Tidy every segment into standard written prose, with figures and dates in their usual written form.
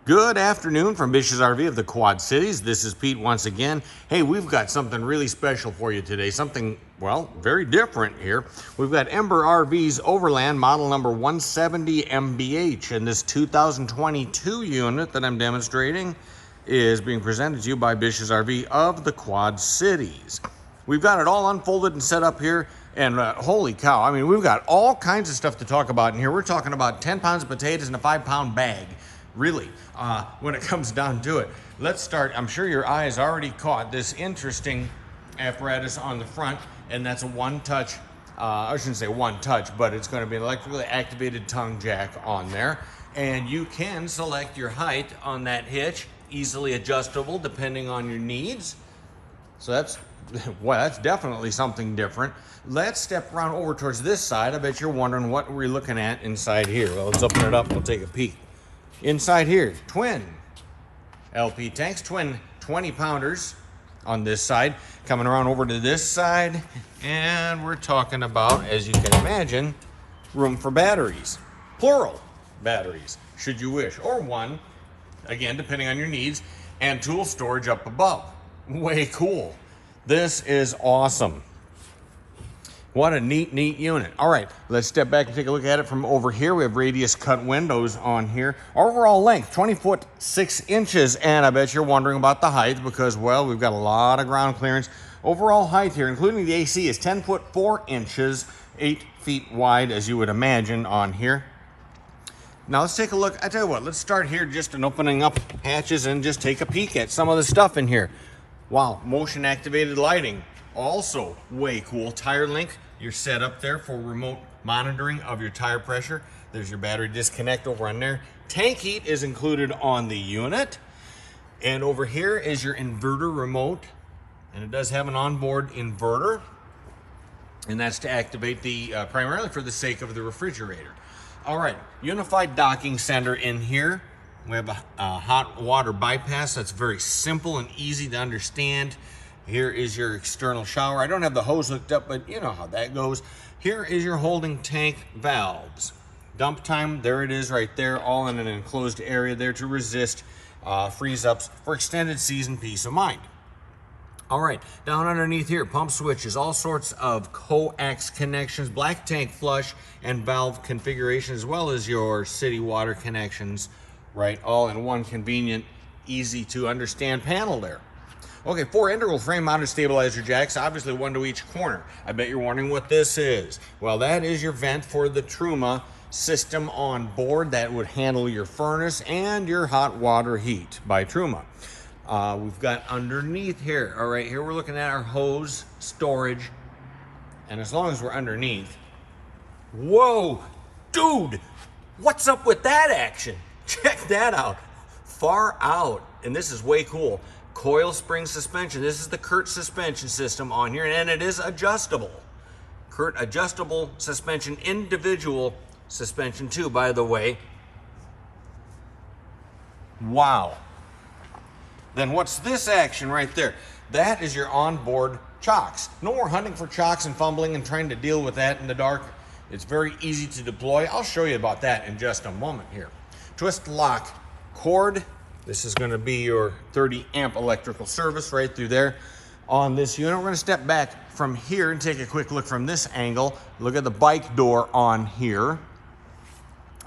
Good afternoon from Bish's RV of the Quad Cities. This is Pete once again. Hey, we've got something really special for you today. Something, well, very different here. We've got Ember RV's Overland model number 170 MBH. And this 2022 unit that I'm demonstrating is being presented to you by Bish's RV of the Quad Cities. We've got it all unfolded and set up here. And holy cow, I mean, we've got all kinds of stuff to talk about in here. We're talking about 10 pounds of potatoes in a 5-pound bag. Really, when it comes down to it. Let's start. I'm sure your eyes already caught this interesting apparatus on the front, and that's a one-touch, I shouldn't say one-touch, but it's going to be an electrically activated tongue jack on there. And you can select your height on that hitch, easily adjustable depending on your needs. So that's, well, that's definitely something different. Let's step around over towards this side. I bet you're wondering what we're looking at inside here. Well, let's open it up and we'll take a peek. Inside here, twin LP tanks, twin 20-pounders on this side. Coming around over to this side, and we're talking about, as you can imagine, room for batteries. Plural batteries, should you wish, or one, again, depending on your needs, and tool storage up above. Way cool. This is awesome. What a neat unit. All right, let's step back and take a look at it from over here. We have radius cut windows on here. Overall length, 20 foot 6 inches. And I bet you're wondering about the height because, well, we've got a lot of ground clearance. Overall height here, including the AC, is 10 foot 4 inches, 8 feet wide, as you would imagine on here. Now let's take a look. I tell you what, let's start here just in opening up hatches and just take a peek at some of the stuff in here. Wow, motion activated lighting. Also way cool. Tire link, you're set up there for remote monitoring of your tire pressure. There's your battery disconnect over on there. Tank heat is included on the unit. And over here is your inverter remote. And it does have an onboard inverter. And that's to activate the, primarily for the sake of the refrigerator. All right, unified docking center in here. We have a hot water bypass. That's very simple and easy to understand. Here is your external shower. I don't have the hose hooked up, but you know how that goes. Here is your holding tank valves. Dump time, there it is right there, all in an enclosed area there to resist freeze-ups for extended season peace of mind. All right, down underneath here, pump switches, all sorts of coax connections, black tank flush, and valve configuration, as well as your city water connections, right? All in one convenient, easy to understand panel there. Okay, 4 integral frame mounted stabilizer jacks, obviously one to each corner. I bet you're wondering what this is. Well, that is your vent for the Truma system on board that would handle your furnace and your hot water heat by Truma. We've got underneath here, all right, here we're looking at our hose storage. And as long as we're underneath, whoa, dude, what's up with that action? Check that out, far out, and this is way cool. Coil spring suspension. This is the Curt suspension system on here, and it is adjustable. Curt adjustable suspension, individual suspension too, by the way. Wow. Then what's this action right there? That is your onboard chocks. No more hunting for chocks and fumbling and trying to deal with that in the dark. It's very easy to deploy. I'll show you about that in just a moment here. Twist lock cord. This is going to be your 30 amp electrical service right through there on this unit. We're going to step back from here and take a quick look from this angle. Look at the bike door on here.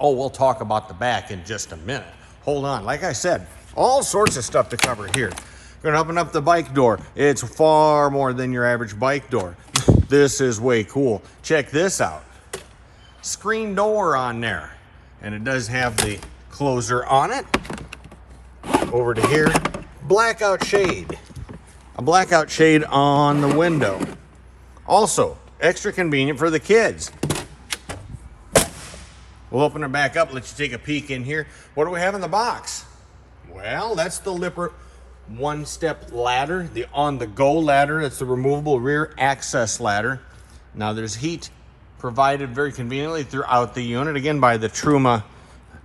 Oh, we'll talk about the back in just a minute. Hold on. Like I said, all sorts of stuff to cover here. We're going to open up the bike door. It's far more than your average bike door. This is way cool. Check this out. Screen door on there. And it does have the closer on it. Over to here, blackout shade. A blackout shade on the window. Also, extra convenient for the kids. We'll open it back up, let you take a peek in here. What do we have in the box? Well, that's the Lippert one-step ladder, the on-the-go ladder. That's the removable rear access ladder. Now there's heat provided very conveniently throughout the unit, again by the Truma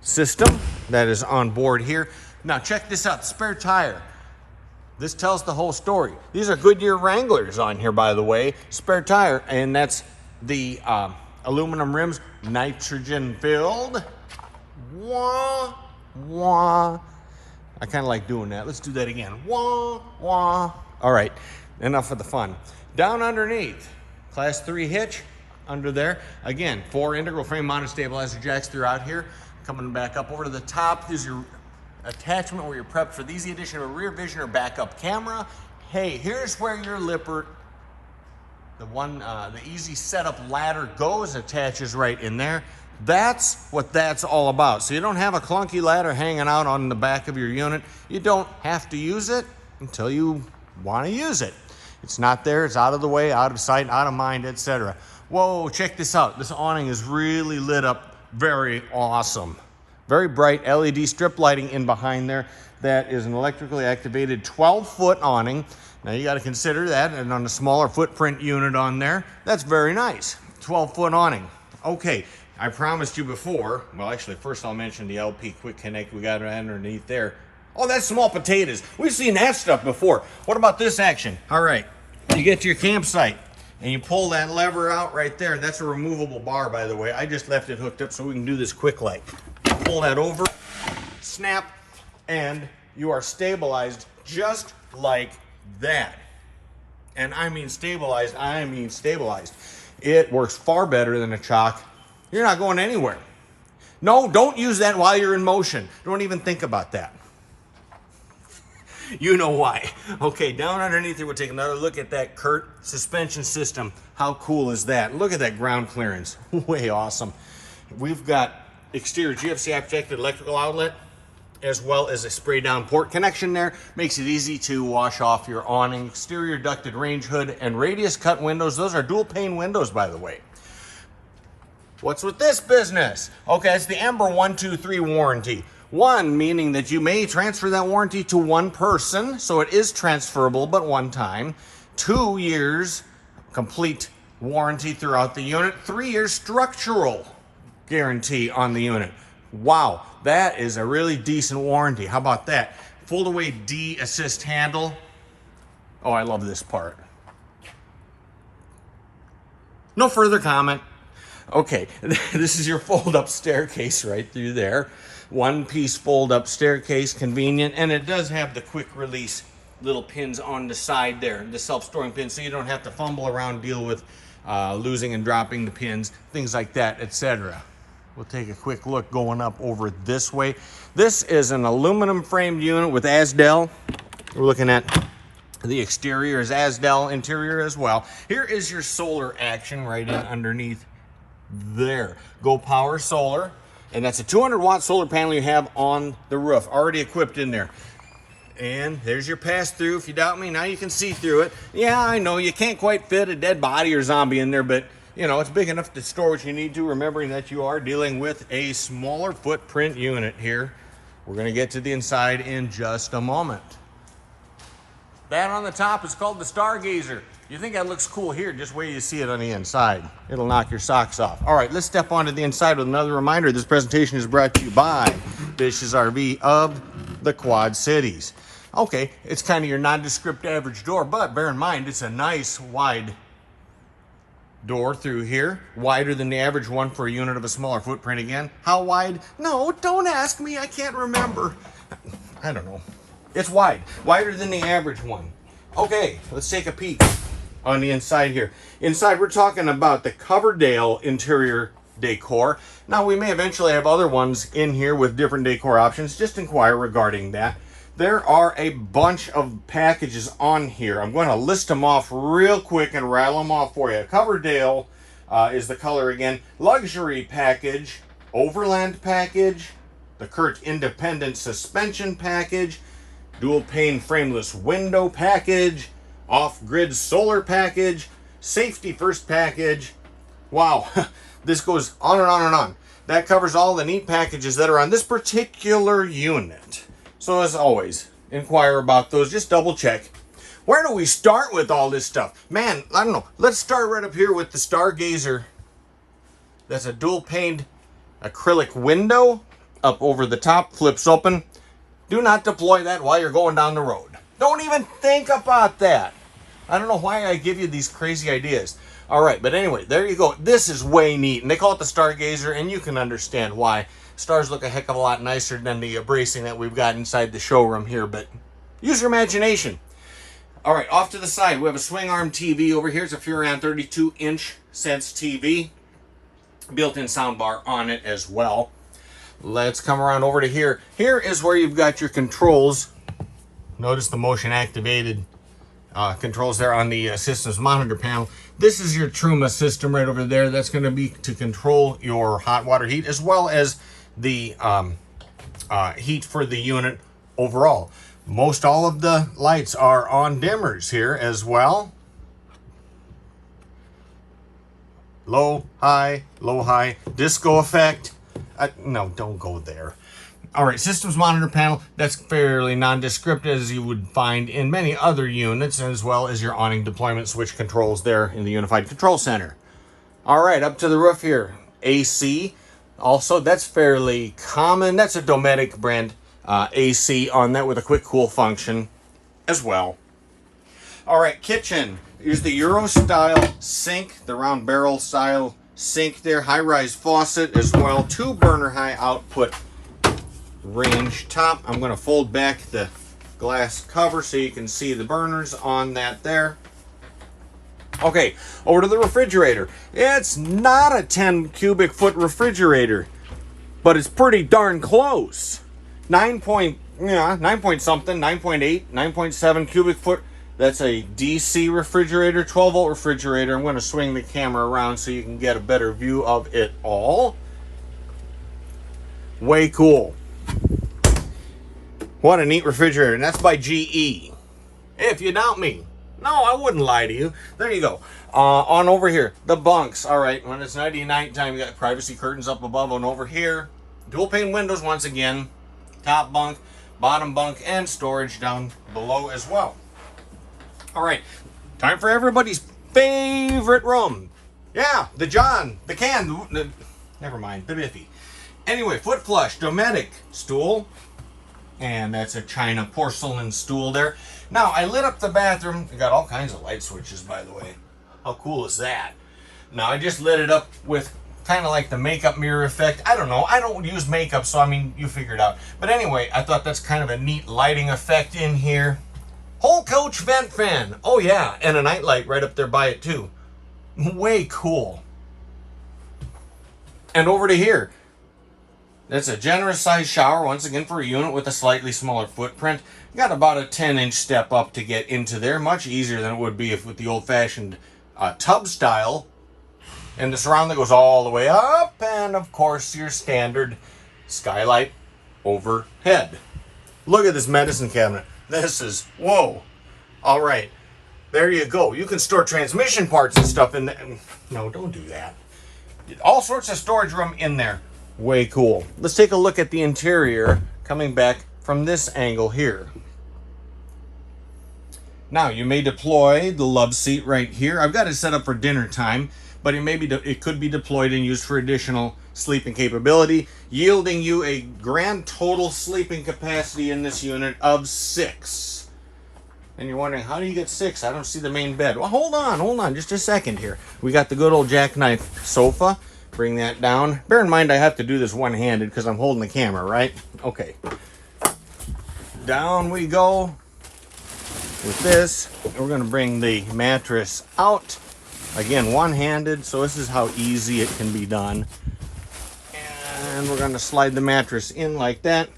system that is on board here. Now check this out, the spare tire. This tells the whole story. These are Goodyear Wranglers on here, by the way. Spare tire, and that's the aluminum rims, nitrogen filled. Wah, wah. I kind of like doing that. Let's do that again. Wah, wah. All right, enough of the fun. Down underneath, class 3 hitch under there. Again, 4 integral frame mounted stabilizer jacks throughout here. Coming back up over to the top is your attachment where you're prepped for the easy addition of a rear vision or backup camera. Hey, here's where your Lippert, the easy setup ladder goes, attaches right in there. That's what that's all about. So you don't have a clunky ladder hanging out on the back of your unit. You don't have to use it until you want to use it. It's not there, it's out of the way, out of sight, out of mind, etc. Whoa, check this out. This awning is really lit up very awesome. Very bright LED strip lighting in behind there. That is an electrically activated 12-foot awning. Now you got to consider that, and on a smaller footprint unit on there, that's very nice. 12-foot awning. Okay, I promised you before, well actually first I'll mention the LP Quick Connect we got underneath there. Oh, that's small potatoes. We've seen that stuff before. What about this action? All right, you get to your campsite and you pull that lever out right there. That's a removable bar, by the way. I just left it hooked up so we can do this quick like. Pull that over, snap, and you are stabilized just like that. And I mean stabilized, I mean stabilized. It works far better than a chock. You're not going anywhere. No, don't use that while you're in motion. Don't even think about that. You know why. Okay, down underneath here, we'll take another look at that CURT suspension system. How cool is that? Look at that ground clearance. Way awesome. We've got exterior GFCI protected electrical outlet, as well as a spray down port connection there. Makes it easy to wash off your awning. Exterior ducted range hood and radius cut windows. Those are dual pane windows, by the way. What's with this business? Okay, it's the Ember 123 warranty. 1, meaning that you may transfer that warranty to one person, so it is transferable, but one time. 2 years complete warranty throughout the unit. 3 years structural guarantee on the unit. Wow, that is a really decent warranty. How about that? Fold away D assist handle. Oh, I love this part. No further comment. Okay, this is your fold-up staircase right through there. One-piece fold-up staircase, convenient, and it does have the quick-release little pins on the side there, the self-storing pins, so you don't have to fumble around, deal with losing and dropping the pins, things like that, etc. We'll take a quick look going up over this way. This is an aluminum framed unit with Asdel. We're looking at the exterior is Asdel, interior as well. Here is your solar action right in underneath there. Go Power Solar, and that's a 200-watt solar panel you have on the roof, already equipped in there. And there's your pass-through. If you doubt me, now you can see through it. Yeah, I know you can't quite fit a dead body or zombie in there, but you know, it's big enough to store what you need to, remembering that you are dealing with a smaller footprint unit here. We're going to get to the inside in just a moment. That on the top is called the Stargazer. You think that looks cool here, just wait till you see it on the inside. It'll knock your socks off. All right, let's step onto the inside with another reminder. This presentation is brought to you by Bish's RV of the Quad Cities. Okay, it's kind of your nondescript average door, but bear in mind, it's a nice wide door through here, wider than the average one for a unit of a smaller footprint. Again, how wide? No, don't ask me, I can't remember. I don't know. It's wide, wider than the average one. Okay, let's take a peek on the inside here. Inside, we're talking about the Coverdale interior decor. Now, we may eventually have other ones in here with different decor options. Just inquire regarding that. There are a bunch of packages on here. I'm going to list them off real quick and rattle them off for you. Coverdale is the color again. Luxury package, Overland package, the CURT independent suspension package, dual pane frameless window package, off-grid solar package, safety first package. Wow, this goes on and on and on. That covers all the neat packages that are on this particular unit. So as always, inquire about those, just double check. Where do we start with all this stuff? Man, I don't know. Let's start right up here with the Stargazer. That's a dual paned acrylic window up over the top, flips open. Do not deploy that while you're going down the road. Don't even think about that. I don't know why I give you these crazy ideas. All right, but anyway, there you go. This is way neat, and they call it the Stargazer, and you can understand why. Stars look a heck of a lot nicer than the bracing that we've got inside the showroom here, but use your imagination. All right, off to the side, we have a swing arm TV over here. It's a Furrion 32-inch Sense TV. Built-in soundbar on it as well. Let's come around over to here. Here is where you've got your controls. Notice the motion activated controls there on the systems monitor panel. This is your Truma system right over there. That's going to be to control your hot water heat as well as the heat for the unit overall. Most all of the lights are on dimmers here as well. Low, high, disco effect. No, don't go there. All right, systems monitor panel, that's fairly nondescript as you would find in many other units, as well as your awning deployment switch controls there in the Unified Control Center. All right, up to the roof here, AC. Also, that's fairly common. That's a Dometic brand AC on that with a quick cool function as well. All right, kitchen. Here's the Euro style sink, the round barrel style sink there, high-rise faucet as well, 2 burner high output range top. I'm going to fold back the glass cover so you can see the burners on that there. Okay, over to the refrigerator. It's not a 10 cubic foot refrigerator, but it's pretty darn close. 9 point something, 9.8, 9.7 cubic foot. That's a DC refrigerator, 12 volt refrigerator. I'm going to swing the camera around so you can get a better view of it all. Way cool. What a neat refrigerator, and that's by GE. If you doubt me. No, I wouldn't lie to you. There you go. On over here, the bunks. All right, when it's night time, you got privacy curtains up above and over here. Dual pane windows once again. Top bunk, bottom bunk, and storage down below as well. All right, time for everybody's favorite room. Yeah, the never mind, the Biffy. Anyway, foot flush, Dometic stool. And that's a China porcelain stool there. Now, I lit up the bathroom. I got all kinds of light switches, by the way. How cool is that? Now, I just lit it up with kind of like the makeup mirror effect. I don't know. I don't use makeup, so I mean, you figure it out. But anyway, I thought that's kind of a neat lighting effect in here. Whole coach vent fan. Oh, yeah. And a night light right up there by it, too. Way cool. And over to here. That's a generous size shower, once again, for a unit with a slightly smaller footprint. Got about a 10-inch step up to get into there. Much easier than it would be if with the old-fashioned tub style. And the surround that goes all the way up. And, of course, your standard skylight overhead. Look at this medicine cabinet. This is, whoa. All right. There you go. You can store transmission parts and stuff in there. No, don't do that. All sorts of storage room in there. Way cool. Let's take a look at the interior coming back from this angle here. Now, you may deploy the love seat right here. I've got it set up for dinner time, but it could be deployed and used for additional sleeping capability, yielding you a grand total sleeping capacity in this unit of 6. And you're wondering, how do you get 6? I don't see the main bed. Well, hold on, just a second here. We got the good old jackknife sofa. Bring that down. Bear in mind, I have to do this one-handed because I'm holding the camera, right? Okay. Down we go with this. We're going to bring the mattress out. Again, one-handed, so this is how easy it can be done. And we're going to slide the mattress in like that.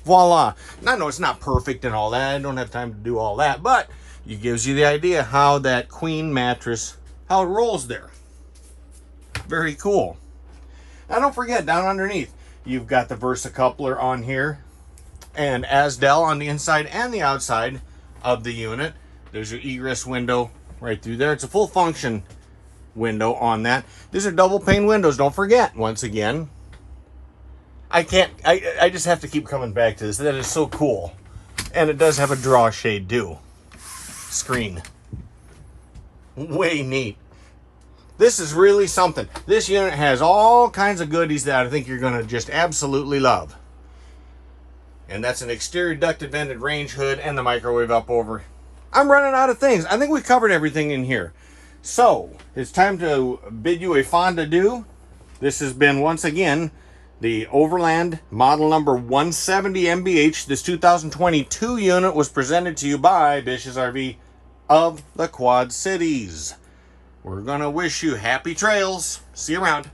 Voila. Now, I know it's not perfect and all that. I don't have time to do all that, but it gives you the idea how that queen mattress, how it rolls there. Very cool. Now don't forget, down underneath, you've got the Versa coupler on here and Asdel on the inside and the outside of the unit. There's your egress window right through there. It's a full function window on that. These are double pane windows, don't forget. Once again, I just have to keep coming back to this. That is so cool. And it does have a draw shade too. Screen. Way neat. This is really something. This unit has all kinds of goodies that I think you're going to just absolutely love. And that's an exterior ducted vented range hood and the microwave up over. I'm running out of things. I think we covered everything in here. So, it's time to bid you a fond adieu. This has been, once again, The Overland model number 170 MBH. This 2022 unit was presented to you by Bish's RV of the Quad Cities. We're going to wish you happy trails. See you around.